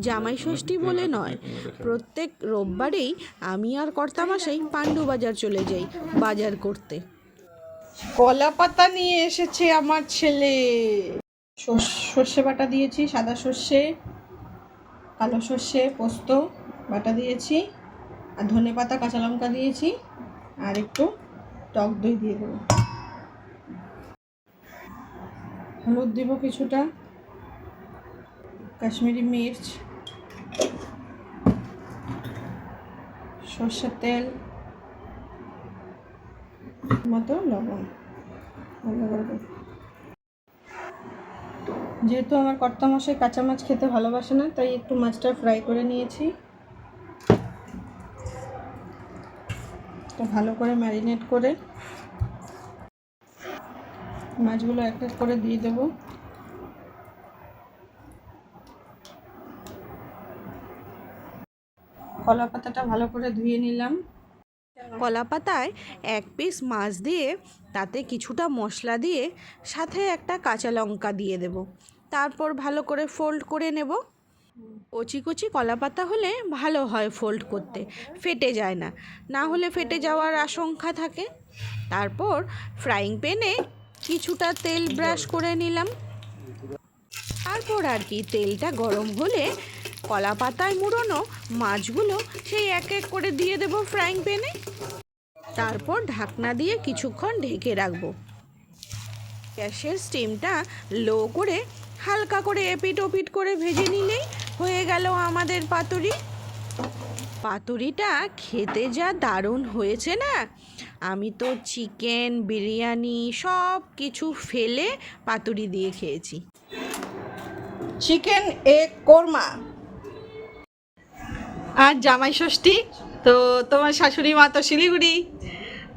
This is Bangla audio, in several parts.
জামাই ষষ্ঠী বলে নয়, প্রত্যেক রোববারেই আমি আর কর্তামশাই পাণ্ডু বাজার চলে যাই বাজার করতে। কলা পাতা নিয়ে এসেছে আমার ছেলে। সর্ষে বাটা দিয়েছি, সাদা সর্ষে, কালো সর্ষে, পোস্ত বাটা দিয়েছি, আর ধনে পাতা, কাঁচা লঙ্কা দিয়েছি, আর একটু টক দই দিয়ে দেবো। হলুদ দেব কিছুটা, কাশ্মীরি মির্চ, সর্ষের তেল মতো লবণ। যেহেতু আমার কর্তামশাই কাঁচা মাছ খেতে ভালোবাসে না, তাই একটু মাছটা ফ্রাই করে নিয়েছি। তো ভালো করে ম্যারিনেট করে মাছগুলো এক এক করে দিয়ে দেব। কলা পাতাটা ভালো করে ধুয়ে নিলাম। কলা পাতায় এক পিস মাছ দিয়ে তাতে কিছুটা মশলা দিয়ে সাথে একটা কাঁচা লঙ্কা দিয়ে দেব। তারপর ভালো করে ফোল্ড করে নেব। কচি কচি কলা পাতা হলে ভালো হয় ফোল্ড করতে, ফেটে যায় না, না হলে ফেটে যাওয়ার আশঙ্কা থাকে। তারপর ফ্রাইং প্যানে কিছুটা তেল ব্রাশ করে নিলাম। তারপর আর কি, তেলটা গরম হলে কলা পাতায় মুড়োনো মাছগুলো সেই এক এক করে দিয়ে দেব ফ্রাইং প্যানে। তারপর ঢাকনা দিয়ে কিছুক্ষণ ঢেকে রাখবো। গ্যাসের স্টিমটা লো করে হালকা করে এপিট ওপিট করে ভেজে নিলেই হয়ে গেল আমাদের পাতুরি। পাতুরিটা খেতে যা দারুণ হয়েছে না! আমি তো চিকেন, বিরিয়ানি সব কিছু ফেলে পাতুরি দিয়ে খেয়েছি। Chicken egg korma. আর জামাই ষষ্ঠী, তো তোমার শাশুড়ি মা তো শিলিগুড়ি,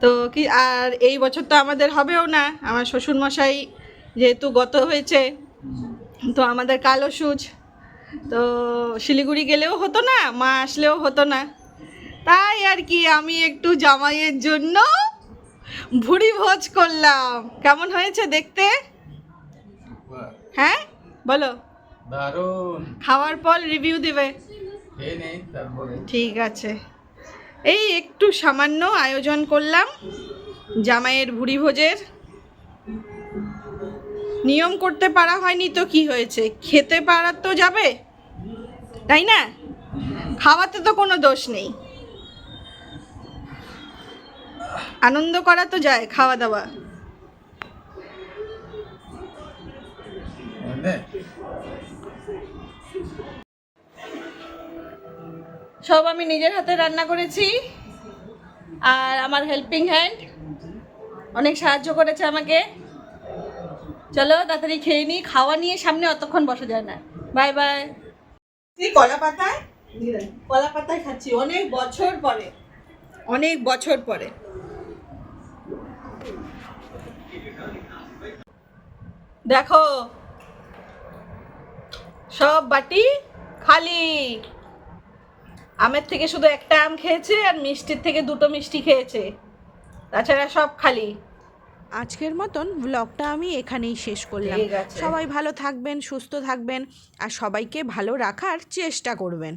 তো কি আর এই বছর তো আমাদের হবেও না। আমার শ্বশুরমশাই যেহেতু গত হয়েছে, তো আমাদের কালো সুজ, তো শিলিগুড়ি গেলেও হতো না, মা আসলেও হতো না। তাই আর কি আমি একটু জামাইয়ের জন্য ভুড়ি ভোজ করলাম। কেমন হয়েছে দেখতে? হ্যাঁ বলো। দারুণ। খাওয়ার পর রিভিউ দিবে। ঠিক আছে। এই একটু সামান্য আয়োজন করলাম জামাইয়ের ভুড়ি ভোজের। নিয়ম করতে পারা হয়নি তো কি হয়েছে, খেতে পারা তো যাবে, তাই না? খাওয়াতে তো কোনো দোষ নেই, আনন্দ করা তো যায়, খাওয়া দাওয়া। সব আমি নিজের হাতে রান্না করেছি, আর আমার হেল্পিং হ্যান্ড অনেক সাহায্য করেছে আমাকে। চলো তাড়াতাড়ি খেয়ে নিই, খাওয়া নিয়ে সামনে অতক্ষণ বসা যায় না। Bye bye. কলা পাতায়, কলা পাতায় খাচ্ছি অনেক বছর পরে, অনেক বছর পরে। দেখো সব বাটি খালি। আমের থেকে শুধু একটা আম খেয়েছে, আর মিষ্টির থেকে দুটো মিষ্টি খেয়েছে, তাছাড়া সব খালি। আজকের মতন ব্লগটা আমি এখানেই শেষ করলাম। সবাই ভালো থাকবেন, সুস্থ থাকবেন, আর সবাইকে ভালো রাখার চেষ্টা করবেন।